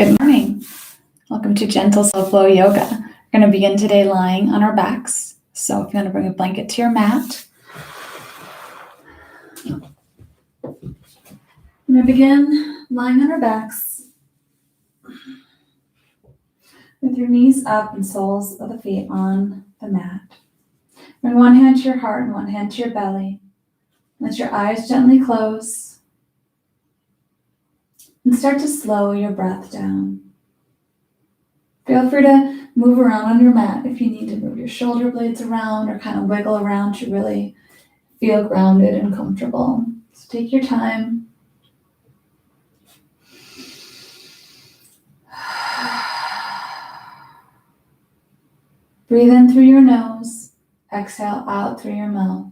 Good morning. Welcome to Gentle Self-Flow Yoga. We're going to begin today lying on our backs. So if you want to bring a blanket to your mat. We're going to begin lying on our backs with your knees up and soles of the feet on the mat. Bring one hand to your heart and one hand to your belly. Let your eyes gently close and start to slow your breath down. Feel free to move around on your mat if you need to move your shoulder blades around or kind of wiggle around to really feel grounded and comfortable. So take your time. Breathe in through your nose. Exhale out through your mouth.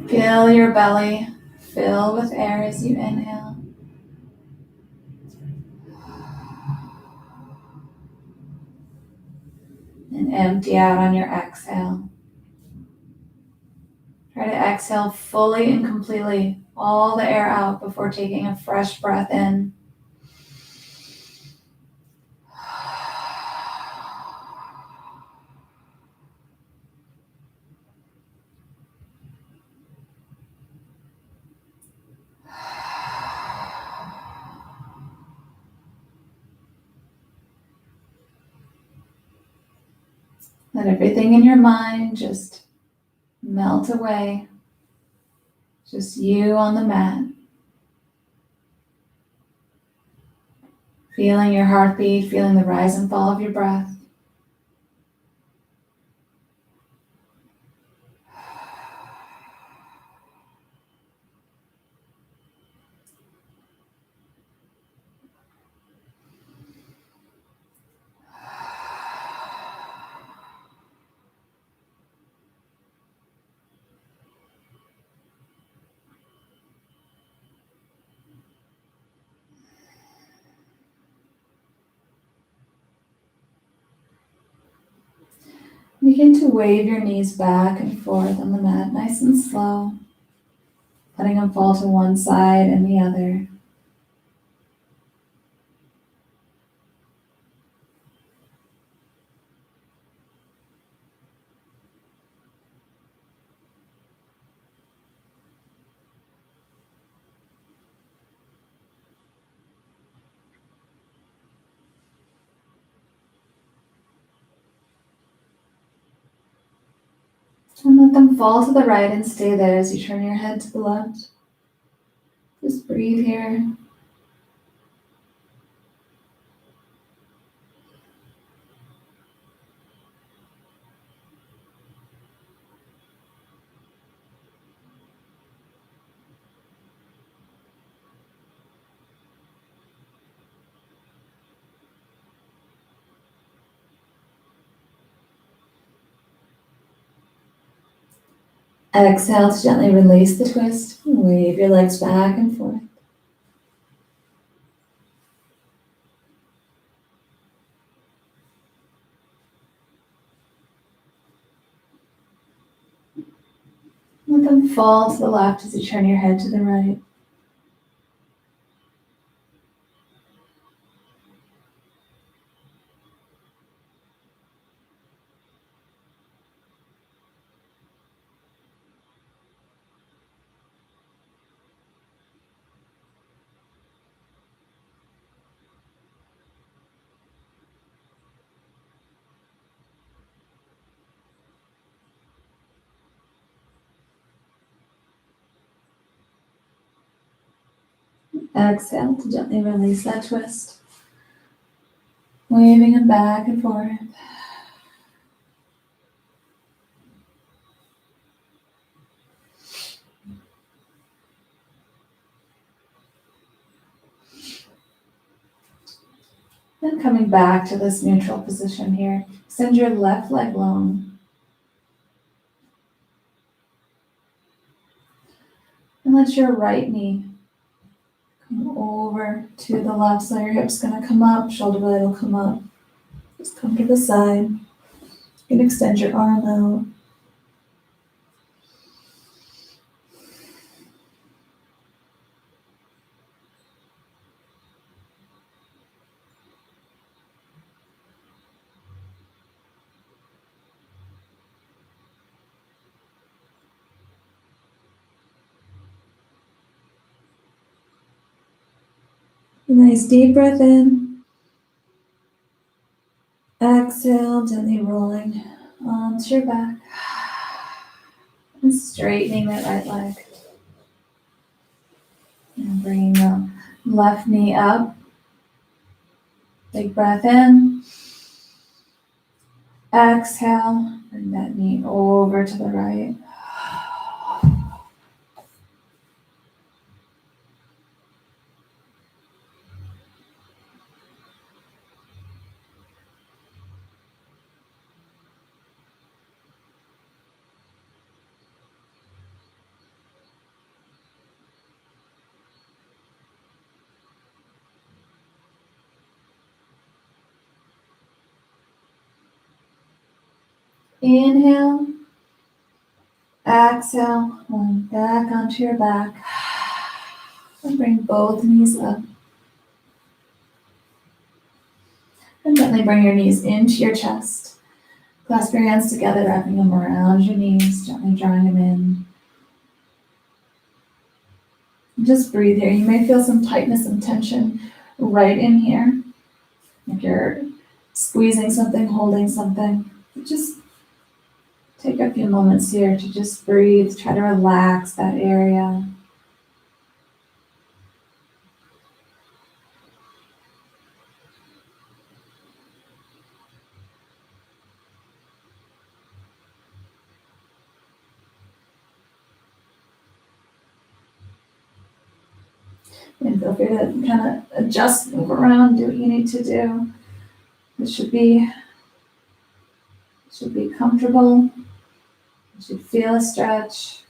Feel your belly fill with air as you inhale. And empty out on your exhale. Try to exhale fully and completely all the air out before taking a fresh breath in. Let everything in your mind just melt away. Just you on the mat. Feeling your heartbeat, feeling the rise and fall of your breath. Begin to wave your knees back and forth on the mat, nice and slow, letting them fall to one side and the other. And let them fall to the right and stay there as you turn your head to the left. Just breathe here. Exhale to gently release the twist. Wave your legs back and forth. Let them fall to the left as you turn your head to the right. Exhale to gently release that twist. Waving them back and forth. Then coming back to this neutral position here, send your left leg long. And let your right knee over to the left, so your hip's gonna come up, shoulder blade will come up. Just come to the side. You can extend your arm out. A nice deep breath in. Exhale, gently rolling onto your back. And straightening that right leg. And bringing the left knee up. Big breath in. Exhale, bring that knee over to the right. Inhale. Exhale, rolling back onto your back. And bring both knees up. And gently bring your knees into your chest. Clasp your hands together, wrapping them around your knees, gently drawing them in. Just breathe here. You may feel some tightness and tension right in here. If you're squeezing something, holding something, just take a few moments here to just breathe. Try to relax that area. And feel free to kind of adjust, move around, do what you need to do. It should be comfortable. You should feel a stretch,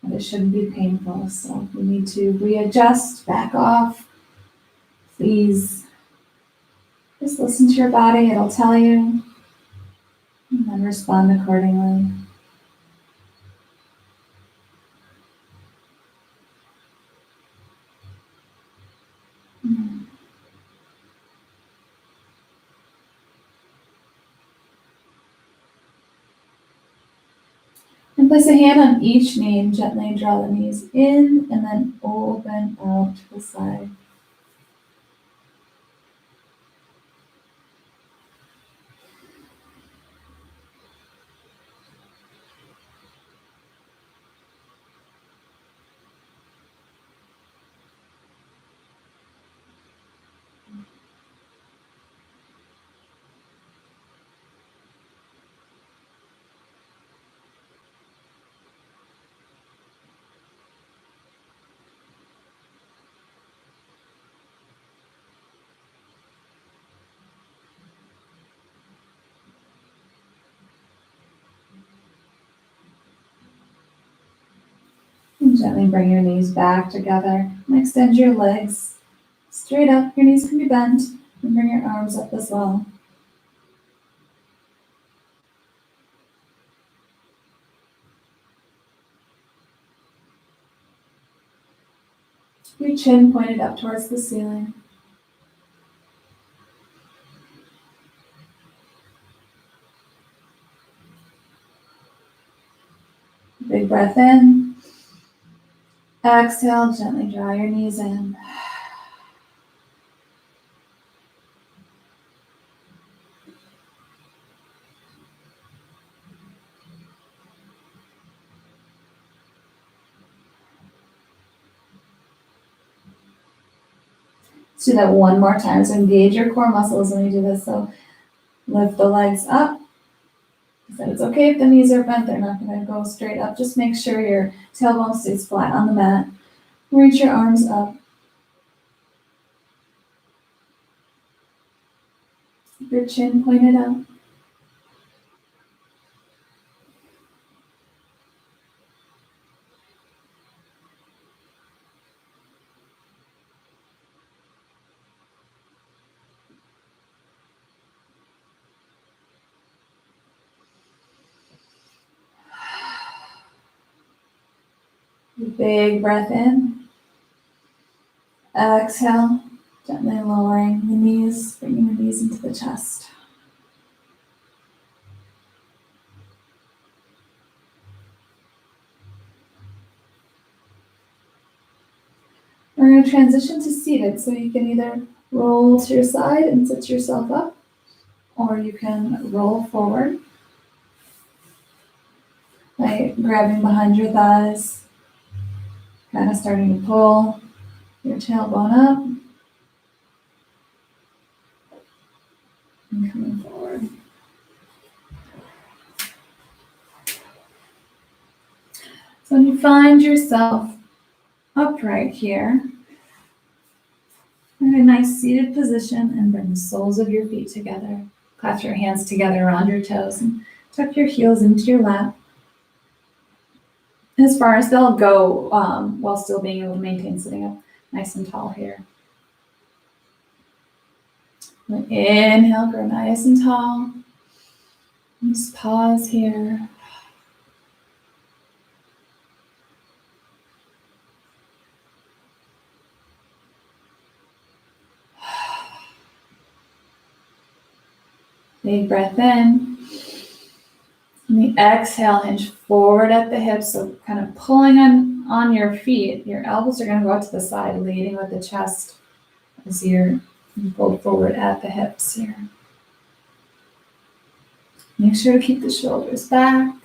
and it shouldn't be painful. So we need to readjust, back off. Please just listen to your body. It'll tell you, and then respond accordingly. And place a hand on each knee and gently draw the knees in and then open out to the side. And gently bring your knees back together and extend your legs straight up. Your knees can be bent and bring your arms up as well. Your chin pointed up towards the ceiling. Big breath in. Exhale, gently draw your knees in. Let's do that one more time. So engage your core muscles when you do this. So lift the legs up. So it's okay if the knees are bent. They're not going to go straight up. Just make sure your tailbone stays flat on the mat. Reach your arms up. Keep your chin pointed up. Big breath in. Exhale, gently lowering the knees, bringing the knees into the chest. We're going to transition to seated, so you can either roll to your side and sit yourself up, or you can roll forward by grabbing behind your thighs, kind of starting to pull your tailbone up and coming forward. So when you find yourself upright here, in a nice seated position, and bring the soles of your feet together. Clasp your hands together around your toes and tuck your heels into your lap. As far as they'll go, while still being able to maintain sitting up nice and tall here. Inhale, grow nice and tall. Just pause here. Big breath in. And the exhale, hinge forward at the hips, so kind of pulling on your feet. Your elbows are going to go out to the side, leading with the chest as you're pulled forward at the hips here. Make sure to keep the shoulders back.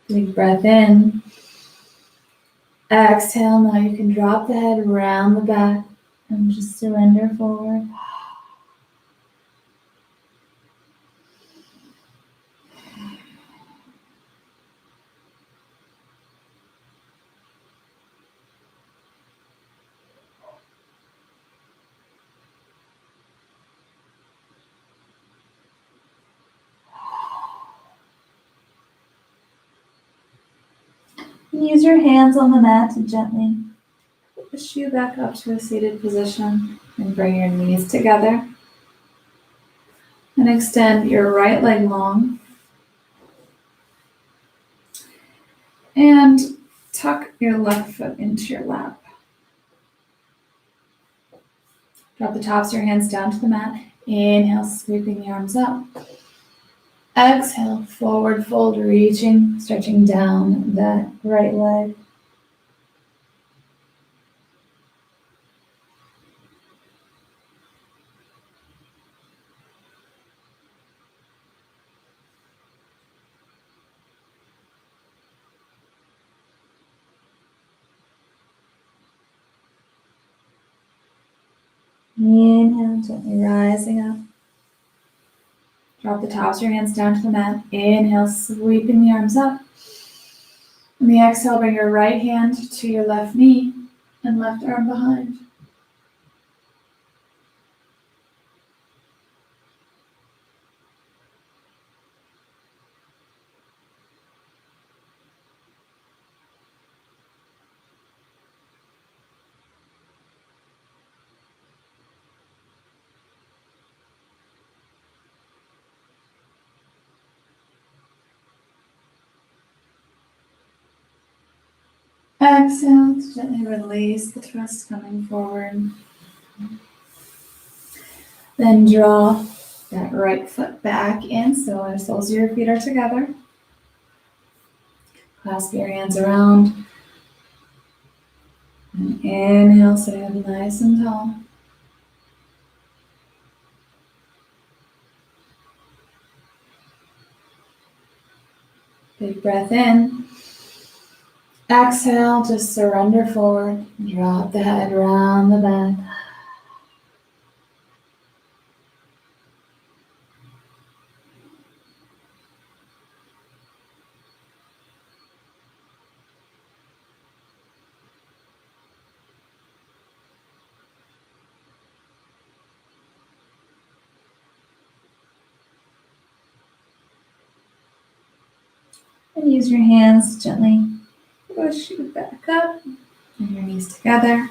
Big breath in. Exhale, now you can drop the head around the back and just surrender forward. Use your hands on the mat to gently push you back up to a seated position and bring your knees together. And extend your right leg long. And tuck your left foot into your lap. Drop the tops of your hands down to the mat. Inhale, sweeping the arms up. Exhale, forward fold, reaching, stretching down that right leg. Inhale, gently rising up. Drop the tops of your hands down to the mat. Inhale, sweeping the arms up. On the exhale, bring your right hand to your left knee and left arm behind. Exhale to gently release the twist coming forward. Then draw that right foot back in so the soles of your feet are together. Clasp your hands around. And inhale, sitting up nice and tall. Big breath in. Exhale, just surrender forward. Drop the head around the back. And use your hands to gently go push you back up. And your knees together.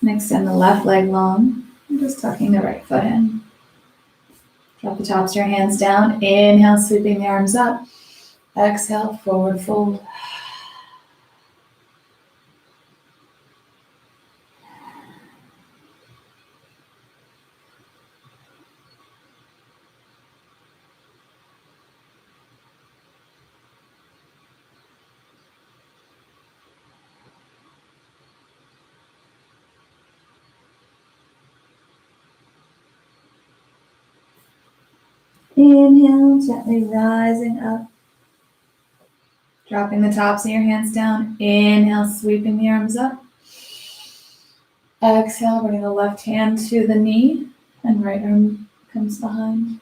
And extend the left leg long. I'm just tucking the right foot in. Drop the tops of your hands down. Inhale, sweeping the arms up. Exhale, forward fold. Inhale, gently rising up. Dropping the tops of your hands down. Inhale, sweeping the arms up. Exhale, bring the left hand to the knee and right arm comes behind.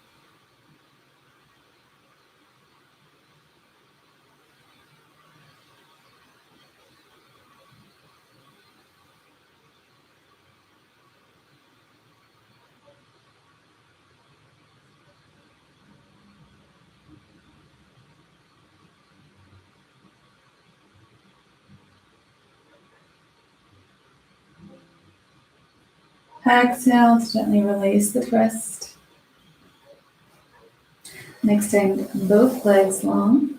Exhale to gently release the twist. And extend both legs long.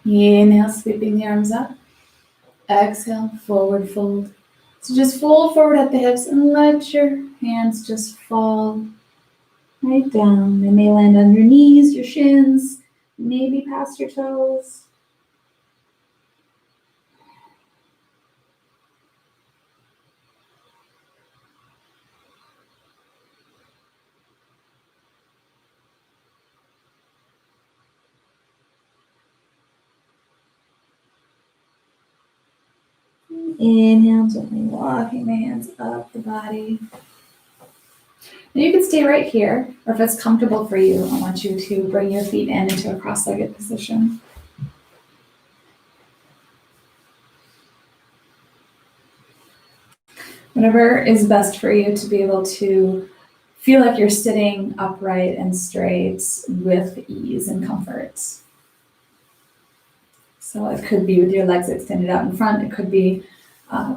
Inhale, sweeping the arms up. Exhale, forward fold. So just fold forward at the hips and let your hands just fall right down. They may land on your knees, your shins, maybe past your toes. Inhale, gently walking the hands up the body. And you can stay right here, or if it's comfortable for you, I want you to bring your feet in into a cross-legged position. Whatever is best for you to be able to feel like you're sitting upright and straight with ease and comfort. So it could be with your legs extended out in front. It could be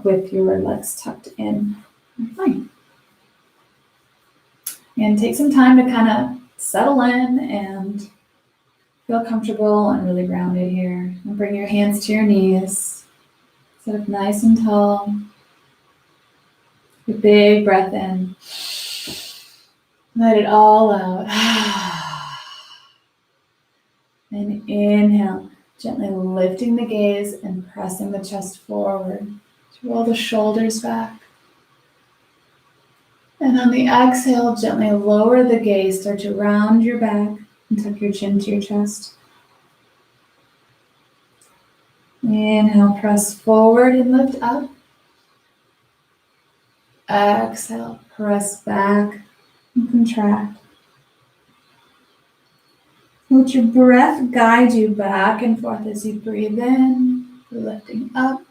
with your legs tucked in. Fine. And take some time to kind of settle in and feel comfortable and really grounded here. And bring your hands to your knees. Sit up nice and tall. Take a big breath in. Let it all out. And inhale, gently lifting the gaze and pressing the chest forward. To roll the shoulders back. And on the exhale, gently lower the gaze. Start to round your back and tuck your chin to your chest. Inhale, press forward and lift up. Exhale, press back and contract. Let your breath guide you back and forth as you breathe in, lifting up.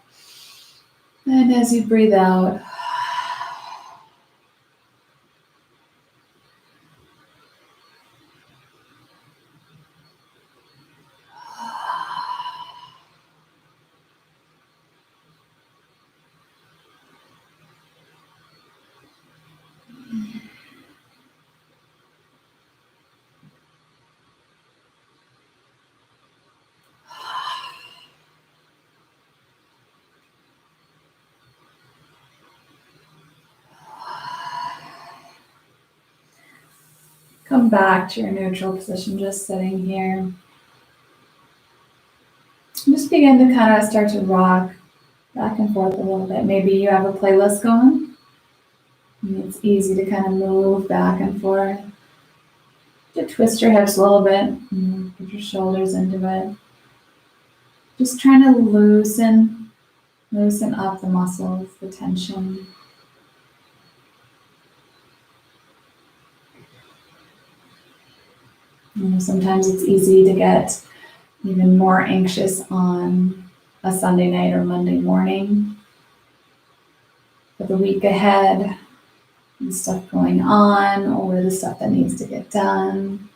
And as you breathe out, come back to your neutral position, just sitting here. Just begin to kind of start to rock back and forth a little bit. Maybe you have a playlist going. And it's easy to kind of move back and forth. To twist your hips a little bit. Put your shoulders into it. Just trying to loosen up the muscles, the tension. Sometimes it's easy to get even more anxious on a Sunday night or Monday morning for the week ahead, and stuff going on or the stuff that needs to get done.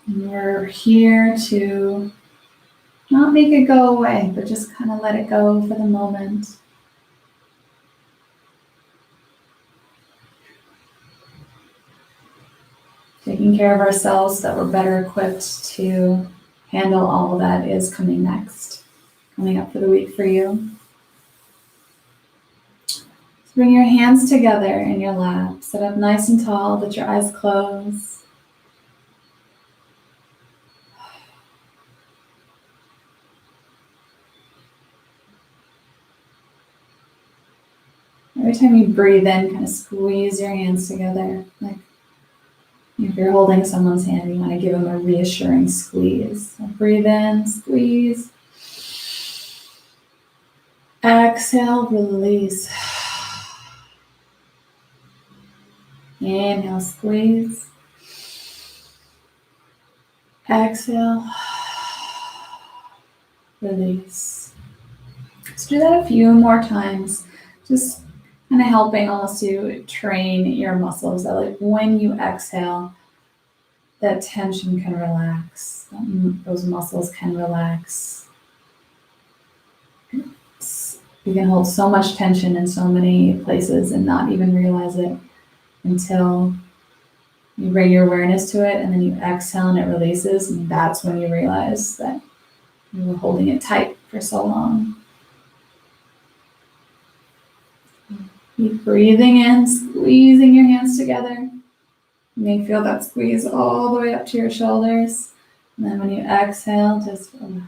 And we're here to not make it go away, but just kind of let it go for the moment. Taking care of ourselves so that we're better equipped to handle all that is coming next, coming up for the week for you. So bring your hands together in your lap. Sit up nice and tall, let your eyes close. Every time you breathe in, kind of squeeze your hands together. Like if you're holding someone's hand, you want to give them a reassuring squeeze. So breathe in, squeeze. Exhale, release. Inhale, squeeze. Exhale, release. Let's do that a few more times. Just kind of helping almost to train your muscles that like when you exhale, that tension can relax. Those muscles can relax. You can hold so much tension in so many places and not even realize it until you bring your awareness to it and then you exhale and it releases, and that's when you realize that you were holding it tight for so long. Keep breathing in, squeezing your hands together. You may feel that squeeze all the way up to your shoulders. And then when you exhale, just relax.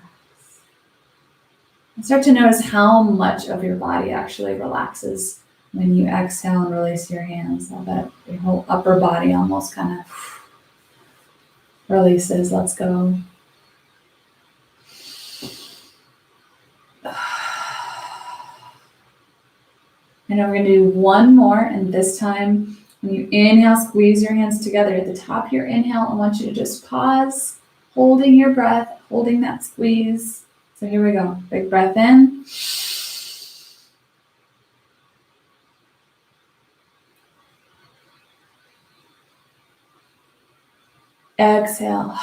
And start to notice how much of your body actually relaxes when you exhale and release your hands. How that your whole upper body almost kind of releases, lets go. And then we're going to do one more, and this time when you inhale, squeeze your hands together. At the top of your inhale, I want you to just pause, holding your breath, holding that squeeze. So here we go. Big breath in. Exhale.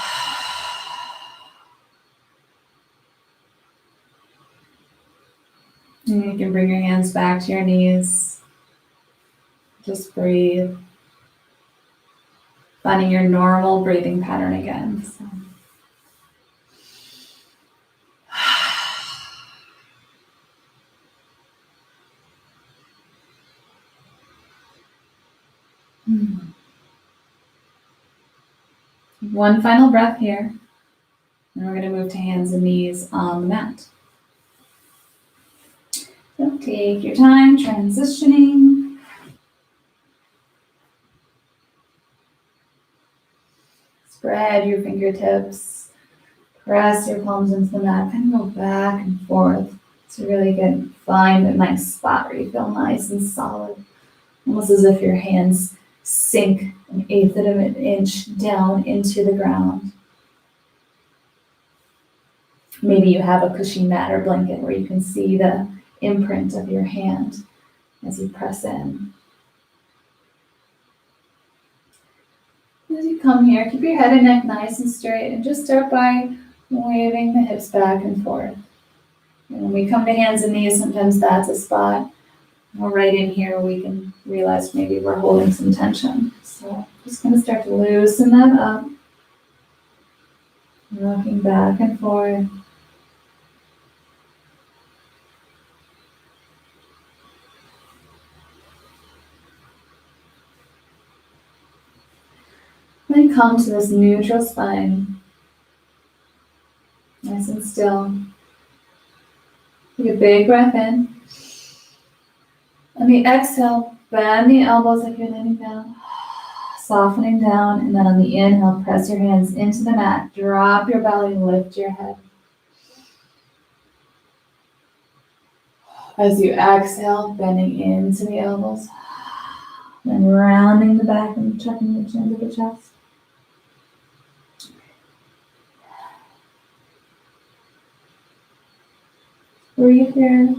And you can bring your hands back to your knees. Just breathe. Finding your normal breathing pattern again. So. One final breath here. And we're going to move to hands and knees on the mat. So take your time transitioning. Spread your fingertips. Press your palms into the mat. Kind of go back and forth to really find a nice spot where you feel nice and solid. Almost as if your hands sink 1/8 of an inch down into the ground. Maybe you have a cushy mat or blanket where you can see the imprint of your hand as you press in. As you come here, keep your head and neck nice and straight and just start by waving the hips back and forth. And when we come to hands and knees, sometimes that's a spot. Or right in here, we can realize maybe we're holding some tension. So just going to start to loosen that up. Rocking back and forth. Then come to this neutral spine. Nice and still. Take a big breath in. On the exhale, bend the elbows like you're leaning down. Softening down, and then on the inhale, press your hands into the mat. Drop your belly, lift your head. As you exhale, bending into the elbows. Then rounding the back and tucking the chin to the chest. Breathe here.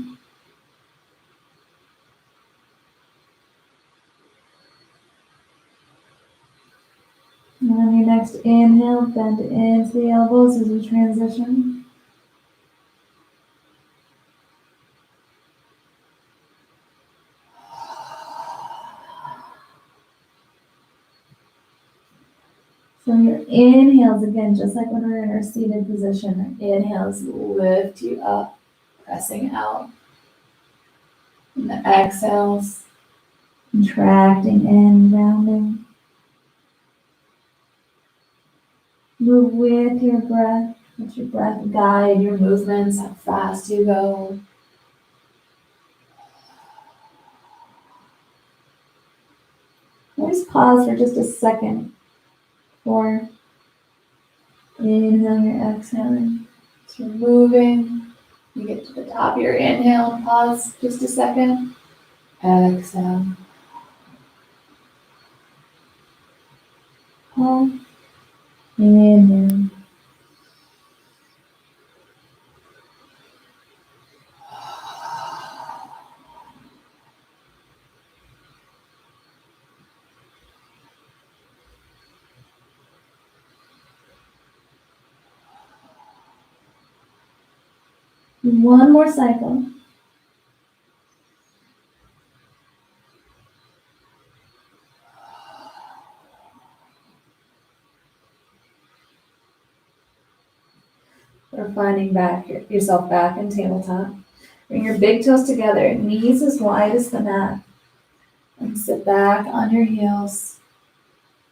And on your next inhale, bend into the elbows as we transition. So your inhales, again, just like when we're in our seated position, our inhales lift you up, pressing out. And the exhales, contracting in, rounding. Move with your breath. Let your breath guide your movements, how fast you go. Always pause for just a second before inhaling or exhaling. So you're moving. You get to the top of your inhale, pause just a second. Exhale. Pause. Inhale. One more cycle. We're finding yourself back in tabletop. Bring your big toes together, knees as wide as the mat. And sit back on your heels.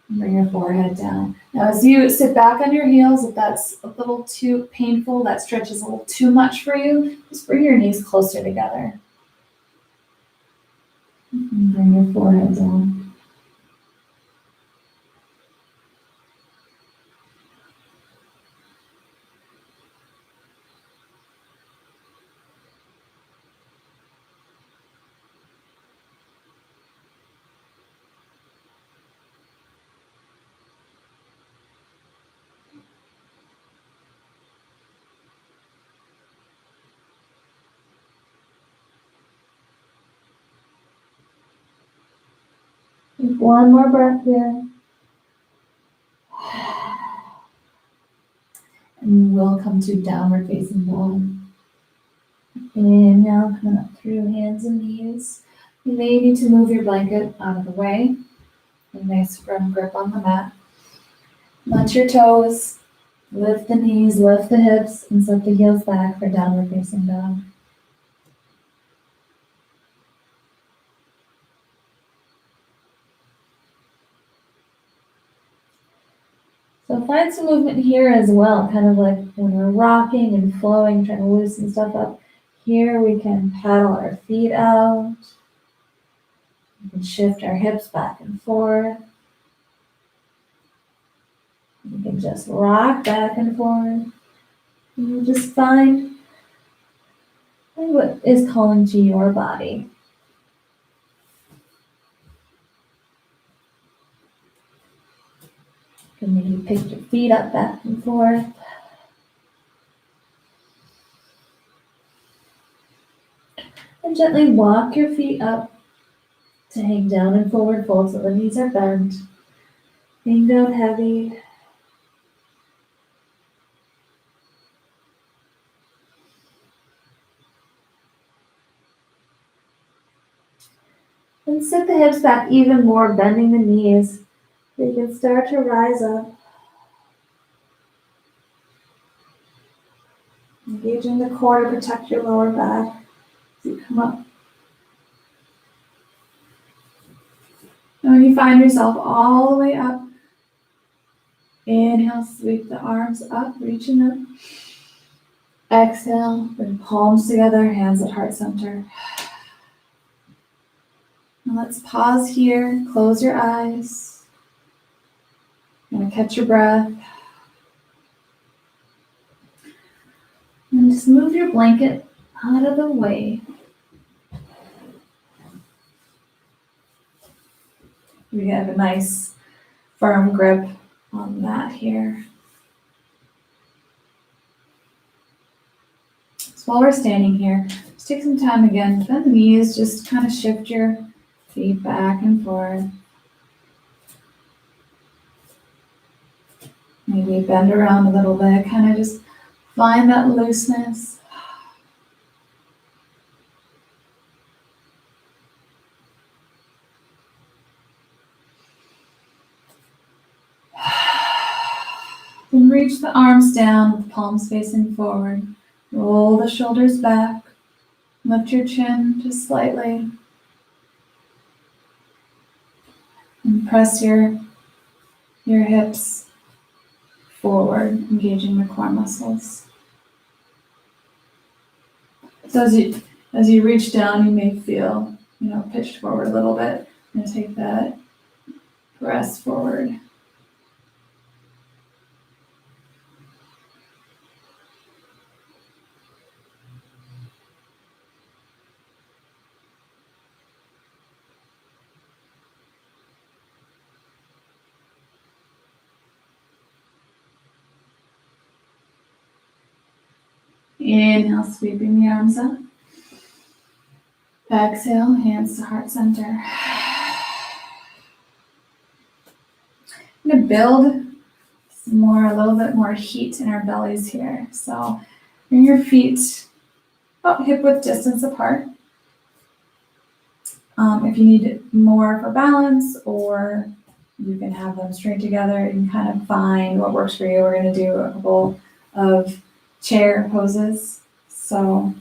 And bring your forehead down. Now as you sit back on your heels, if that's a little too painful, that stretch is a little too much for you, just bring your knees closer together. And bring your forehead down. Take one more breath here. And we'll come to downward facing dog. Inhale, coming up through hands and knees. You may need to move your blanket out of the way. A nice firm grip on the mat. Munch your toes, lift the knees, lift the hips, and set the heels back for downward facing dog. So find some movement here as well, kind of like when we're rocking and flowing, trying to loosen stuff up. Here we can paddle our feet out. We can shift our hips back and forth. We can just rock back and forth. And you just find what is calling to your body. You can maybe pick your feet up back and forth. And gently walk your feet up to hang down in forward fold so the knees are bent. Hang down heavy. And sit the hips back even more, bending the knees. So you can start to rise up. Engaging the core to protect your lower back as you come up. And when you find yourself all the way up, inhale, sweep the arms up, reaching up. Exhale, bring palms together, hands at heart center. Now let's pause here, close your eyes. You're gonna catch your breath. And just move your blanket out of the way. We have a nice firm grip on that here. So while we're standing here, just take some time again, bend the knees, just kind of shift your feet back and forth. Maybe bend around a little bit, kind of just find that looseness. Then reach the arms down with palms facing forward. Roll the shoulders back. Lift your chin just slightly. And press your hips forward, engaging the core muscles. So as you reach down, you may feel, pitched forward a little bit. And take that press forward. Inhale, sweeping the arms up. Exhale, hands to heart center. I'm going to build a little bit more heat in our bellies here. So bring your feet about hip width distance apart. If you need more for balance, or you can have them straight together, you can kind of find what works for you. We're going to do a couple of chair poses. So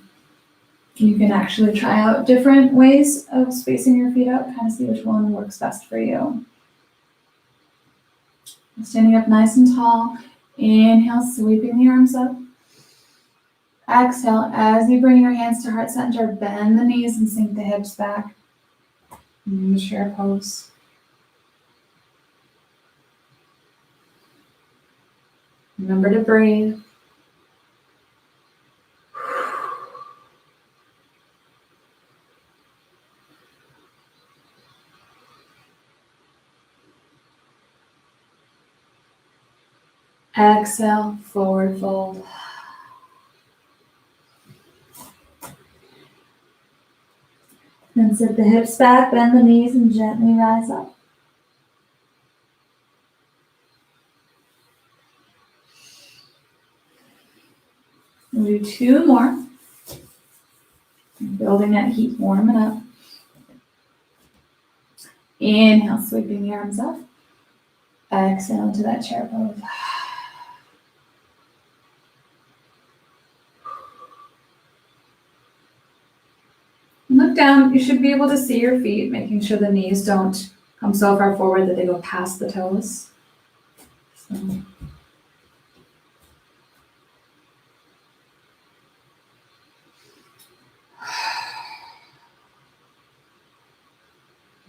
you can actually try out different ways of spacing your feet out, kind of see which one works best for you. Standing up nice and tall. Inhale, sweeping the arms up. Exhale, as you bring your hands to heart center, bend the knees and sink the hips back. In the chair pose. Remember to breathe. Exhale, forward fold. Then sit the hips back, bend the knees, and gently rise up. We'll do two more. Building that heat, warming up. Inhale, sweeping the arms up. Exhale into that chair pose. Look down. You should be able to see your feet, making sure the knees don't come so far forward that they go past the toes. So.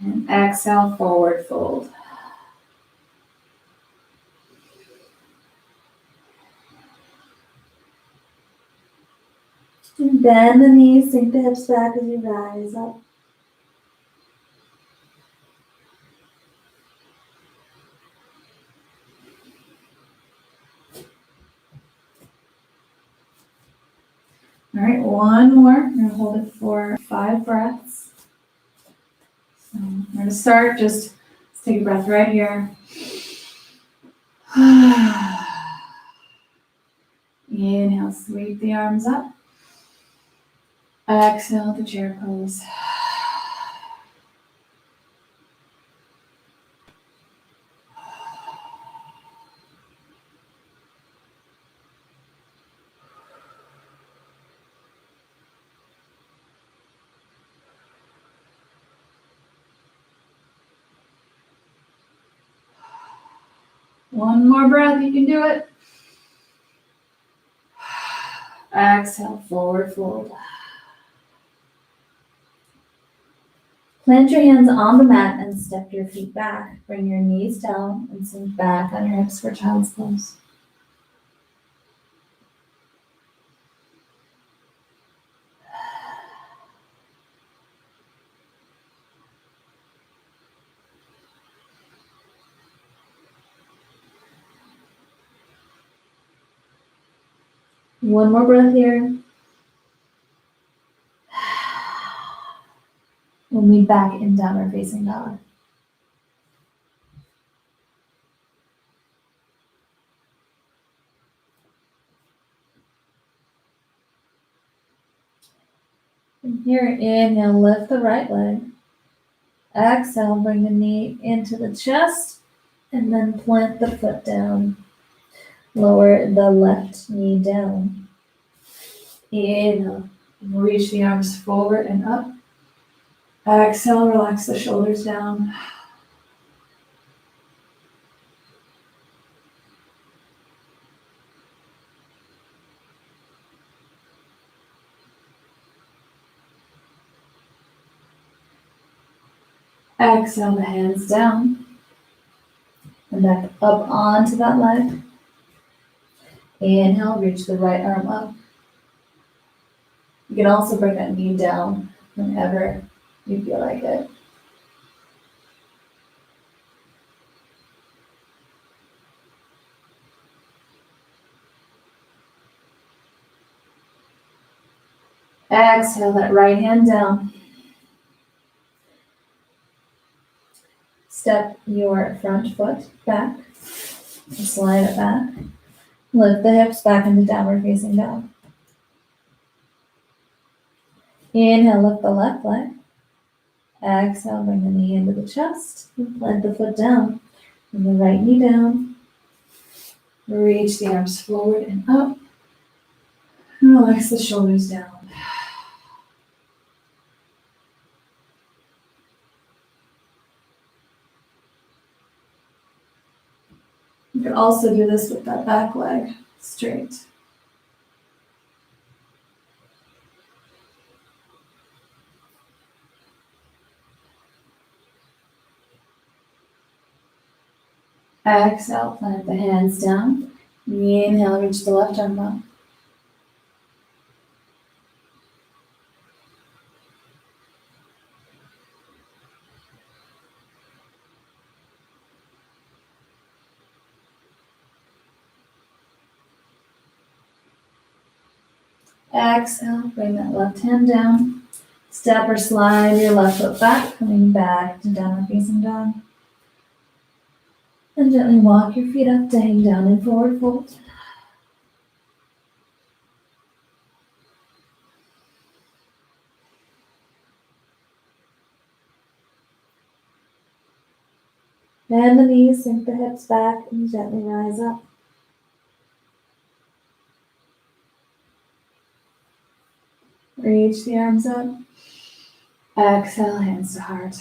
And exhale, forward fold. And bend the knees, sink the hips back as you rise up. All right, one more. I'm going to hold it for 5 breaths. So I'm going to start, just let's take a breath right here. Inhale, sweep the arms up. Exhale to chair pose. One more breath, you can do it. Exhale, forward fold. Plant your hands on the mat and step your feet back. Bring your knees down and sink back on your hips for child's pose. One more breath here. We'll meet back in downward facing dog. From here, inhale, lift the right leg. Exhale, bring the knee into the chest and then plant the foot down. Lower the left knee down. Inhale, reach the arms forward and up. Exhale, relax the shoulders down. Exhale the hands down and back up onto that leg. Inhale, reach the right arm up. You can also bring that knee down whenever you feel like it. Exhale that right hand down. Step your front foot back. Slide it back. Lift the hips back into downward facing dog. Inhale, lift the left leg. Exhale, bring the knee into the chest. And plant the foot down. And the right knee down. Reach the arms forward and up. And relax the shoulders down. You can also do this with that back leg straight. Exhale, plant the hands down. Inhale, reach the left arm up. Exhale, bring that left hand down. Step or slide your left foot back, coming back to downward facing dog. And gently walk your feet up to hang down in forward fold. Bend the knees, sink the hips back, and gently rise up. Reach the arms up. Exhale, hands to heart.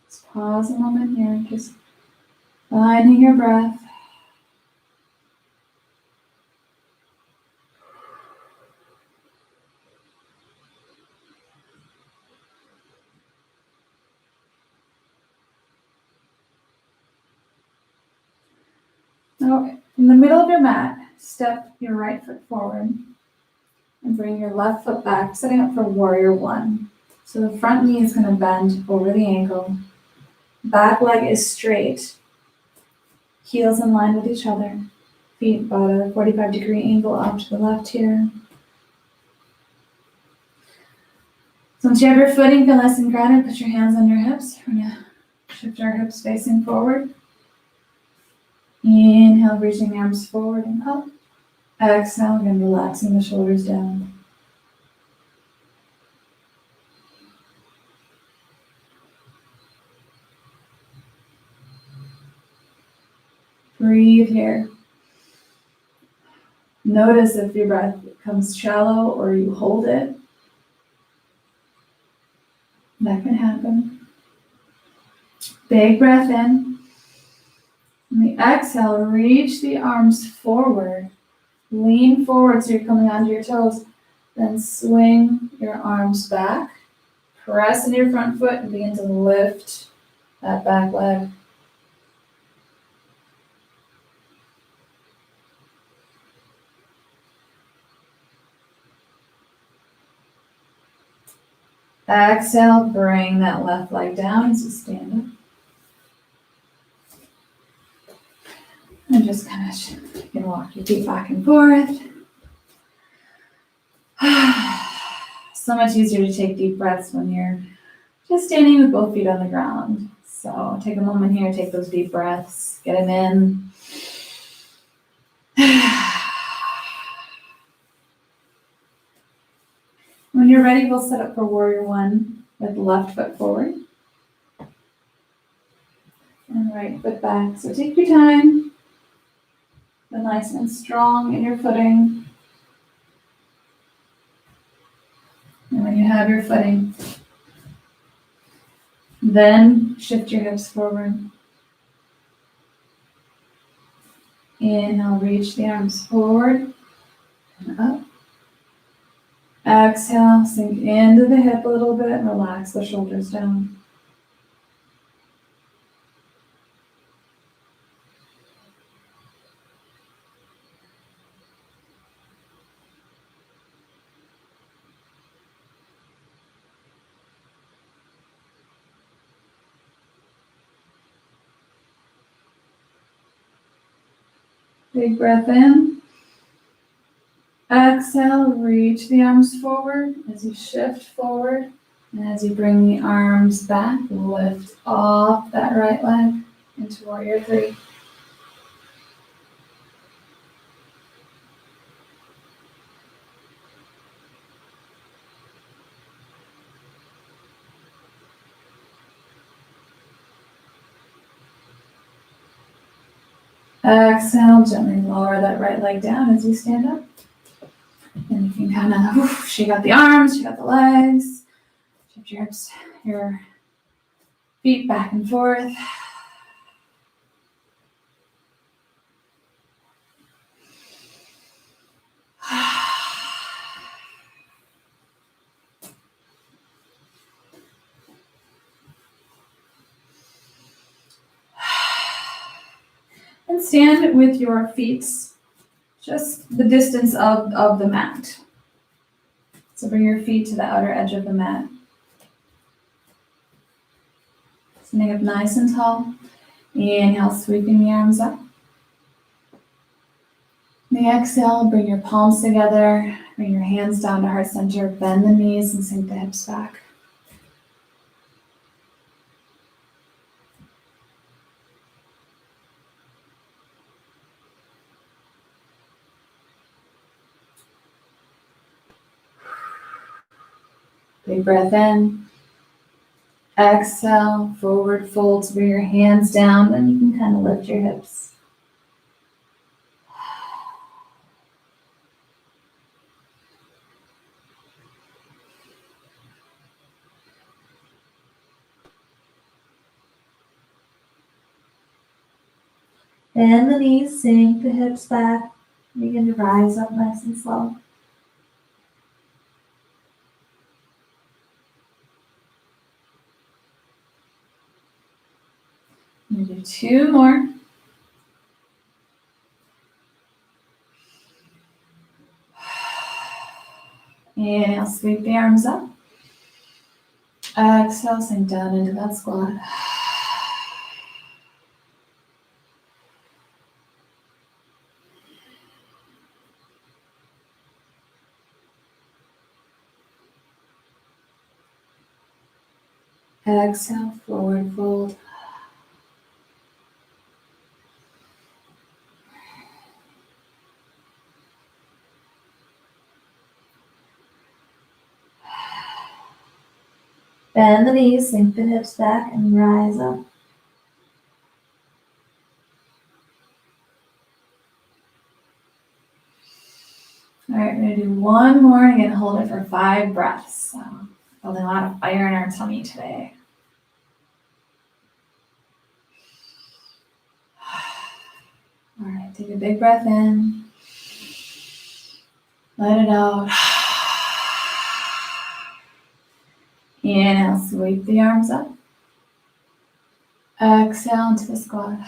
Just pause a moment here, just finding your breath. Now, in the middle of your mat, step your right foot forward and bring your left foot back, setting up for warrior one. So the front knee is going to bend over the ankle. Back leg is straight. Heels in line with each other. Feet about a 45-degree angle off to the left here. So once you have your footing, feel nice and grounded, put your hands on your hips. We're going to shift our hips facing forward. Inhale, reaching the arms forward and up. Exhale, again, relaxing the shoulders down. Breathe here. Notice if your breath becomes shallow or you hold it. That can happen. Big breath in. On the exhale, reach the arms forward. Lean forward so you're coming onto your toes. Then swing your arms back. Press into your front foot and begin to lift that back leg. Exhale, bring that left leg down as you stand up. And just kind of, you can walk your feet back and forth. So much easier to take deep breaths when you're Just standing with both feet on the ground. So take a moment here, take those deep breaths, get them in. When you're ready, we'll set up for warrior one with the left foot forward and right foot back. So take your time, be nice and strong in your footing. And when you have your footing, then shift your hips forward. Inhale, reach the arms forward and up. Exhale, sink into the hip a little bit and relax the shoulders down. Big breath in. Exhale, reach the arms forward as you shift forward. And as you bring the arms back, lift off that right leg into warrior three. Exhale, gently lower that right leg down as you stand up. And you can kind of shake out the arms, shake out the legs, shift your hips, your feet back and forth. And stand with your feet just the distance of the mat. So bring your feet to the outer edge of the mat. Standing up nice and tall. Inhale, sweeping the arms up. The exhale, bring your palms together. Bring your hands down to heart center. Bend the knees and sink the hips back. Big breath in. Exhale, forward fold, so bring your hands down, then you can kind of lift your hips. Bend the knees, sink the hips back. Begin to rise up nice and slow. I'm going to do two more. Inhale, sweep the arms up. Exhale, sink down into that squat. Exhale, forward fold. Bend the knees, sink the hips back, and rise up. All right, we're going to do one more and again, hold it for 5 breaths. So, building a lot of fire in our tummy today. All right, take a big breath in. Let it out. Inhale, sweep the arms up. Exhale into the squat.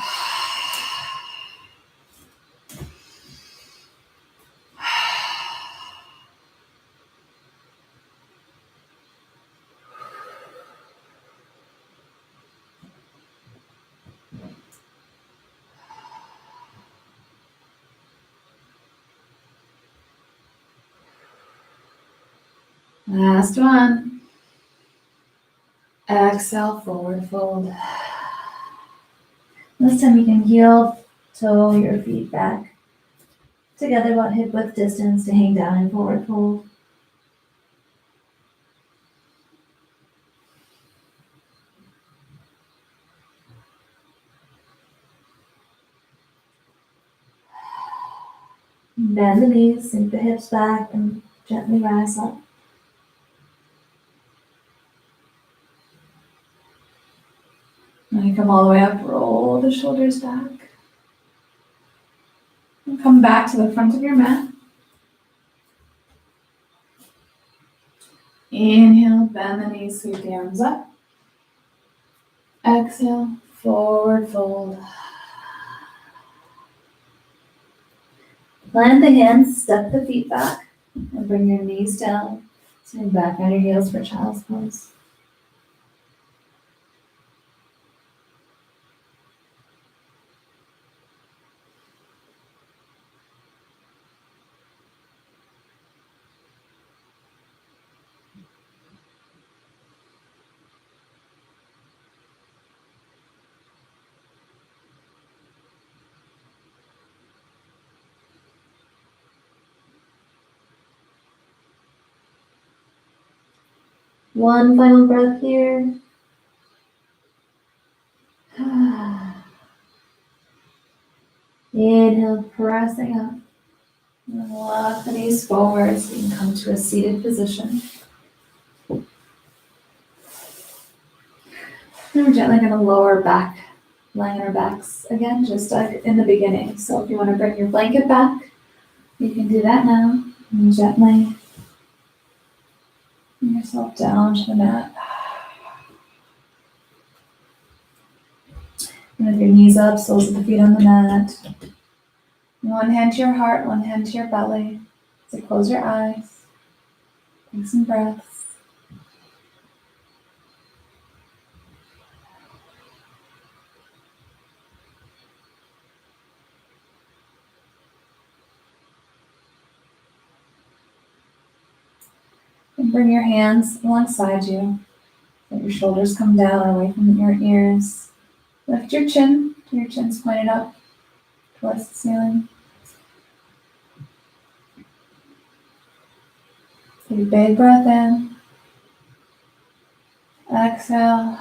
Last one. Exhale, forward fold. This time you can heel toe your feet back together about hip width distance to hang down in forward fold. Bend the knees, sink the hips back, and gently rise up. When you come all the way up, roll the shoulders back. And come back to the front of your mat. Inhale, bend the knees, sweep the arms up. Exhale, forward fold. Plant the hands, step the feet back, and bring your knees down. Sitting back on your heels for child's pose. One final breath here. Inhale, pressing up. And walk the knees forward so you can come to a seated position. And we're gently going to lower back, lying on our backs again, just like in the beginning. So if you want to bring your blanket back, you can do that now. And gently bring yourself down to the mat. And with your knees up, soles of the feet on the mat. One hand to your heart, one hand to your belly. So close your eyes. Take some breaths. And bring your hands alongside you. Let your shoulders come down away from your ears. Lift your chin till your chin's pointed up towards the ceiling. Take a big breath in. Exhale.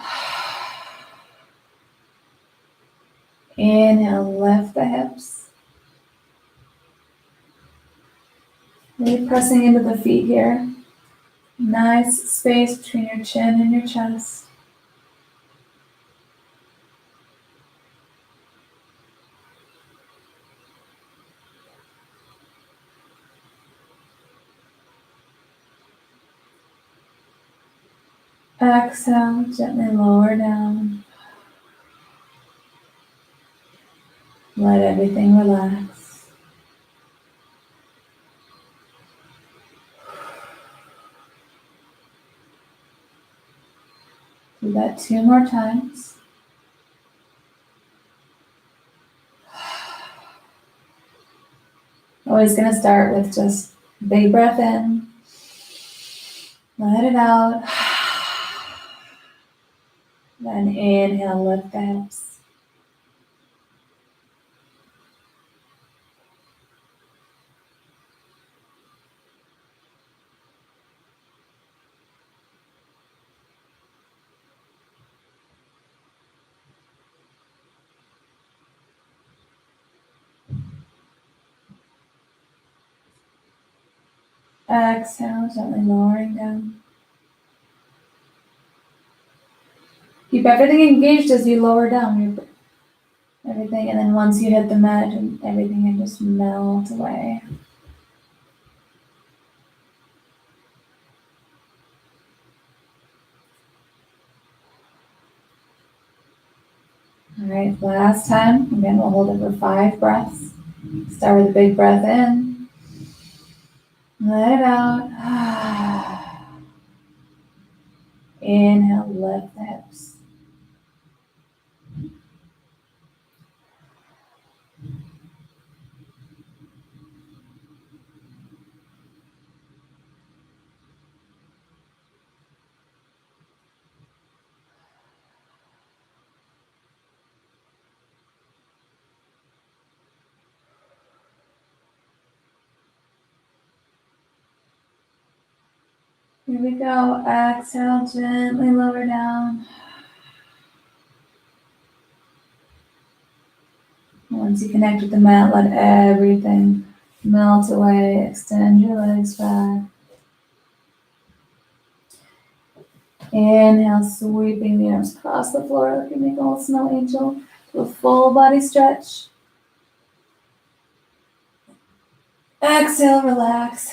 Inhale, lift the hips. Really pressing into the feet here. Nice space between your chin and your chest. Exhale, gently lower down. Let everything relax. Do that 2 more times. Always going to start with just big breath in. Let it out. Then inhale, lift the hips. Exhale, gently lowering down. Keep everything engaged as you lower down everything, and then once you hit the mat, everything can just melt away. All right, last time. Again, we'll hold it for 5 breaths. Start with a big breath in. Let it out. Inhale, lift the hips. Here we go. Exhale, gently lower down. Once you connect with the mat, let everything melt away. Extend your legs back. Inhale, sweeping the arms across the floor like you make a little snow angel. Do a full body stretch. Exhale, relax.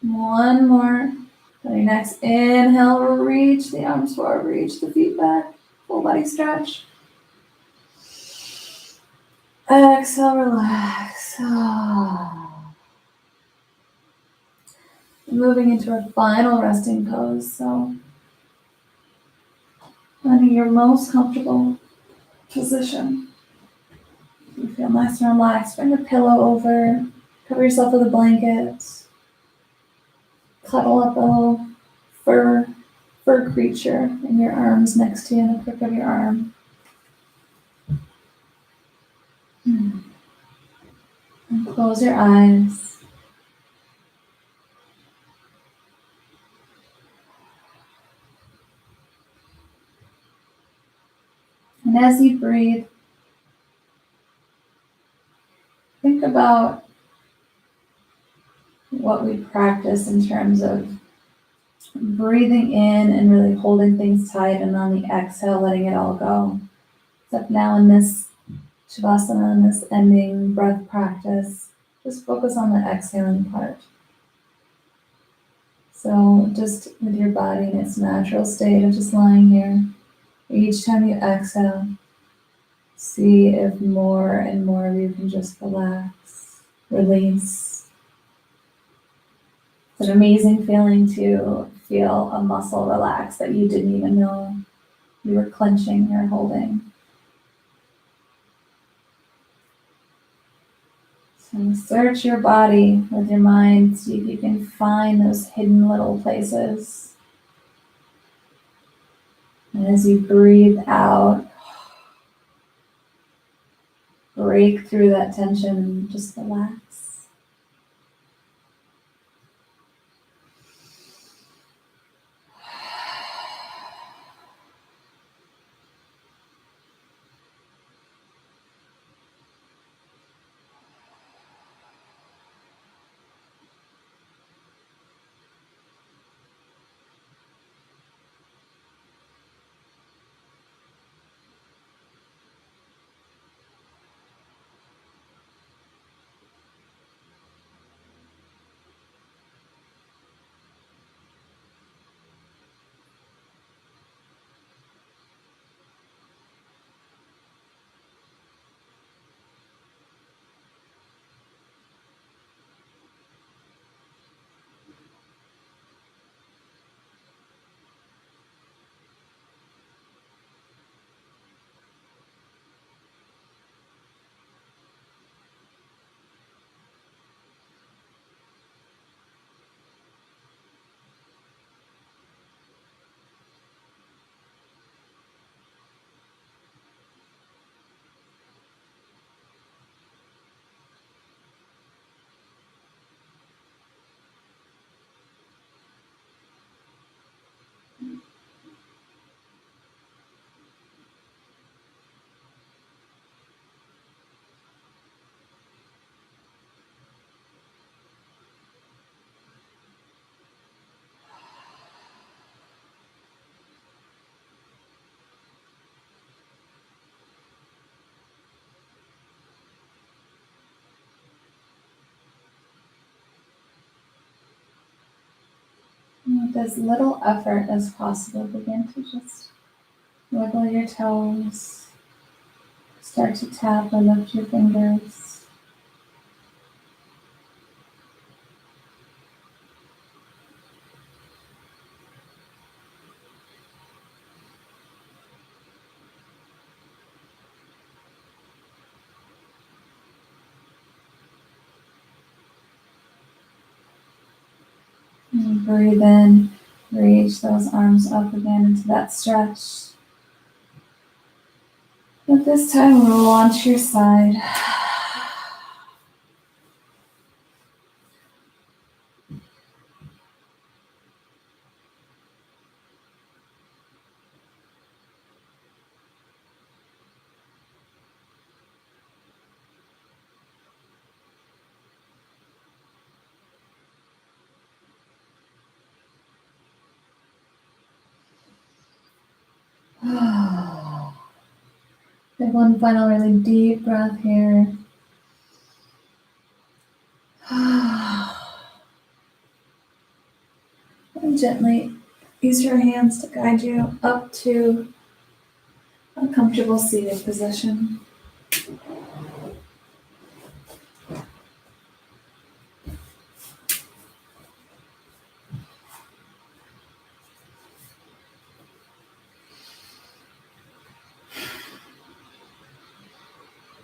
One more. On your next inhale, reach the arms forward, reach the feet back. Full body stretch. Exhale, relax. Moving into our final resting pose. So, finding your most comfortable position. You feel nice and relaxed. Bring a pillow over. Cover yourself with a blanket. Cuddle up a little fur creature in your arms next to you in the crook of your arm. And close your eyes. And as you breathe, think about what we practice in terms of breathing in and really holding things tight, and on the exhale, letting it all go. Except now in this Shavasana, in this ending breath practice, just focus on the exhaling part. So just with your body in its natural state of just lying here, each time you exhale, see if more and more of you can just relax, release. It's an amazing feeling to feel a muscle relax that you didn't even know you were clenching or holding. So search your body with your mind, see if you can find those hidden little places. And as you breathe out, break through that tension, just relax. And with as little effort as possible, begin to just wiggle your toes, start to tap or lift your fingers. And breathe in, reach those arms up again into that stretch. But this time roll onto your side. Take one final really deep breath here. And gently use your hands to guide you up to a comfortable seated position.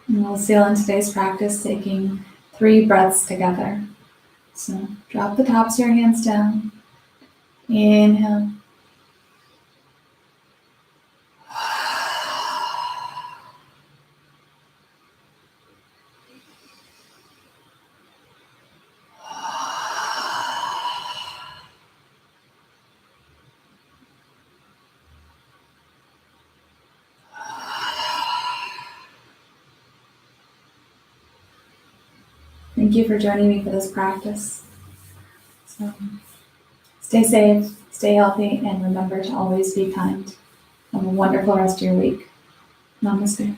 And we'll seal in today's practice taking 3 breaths together. So drop the tops of your hands down. Inhale. Thank you for joining me for this practice. So stay safe, stay healthy, and remember to always be kind. Have a wonderful rest of your week. Namaste.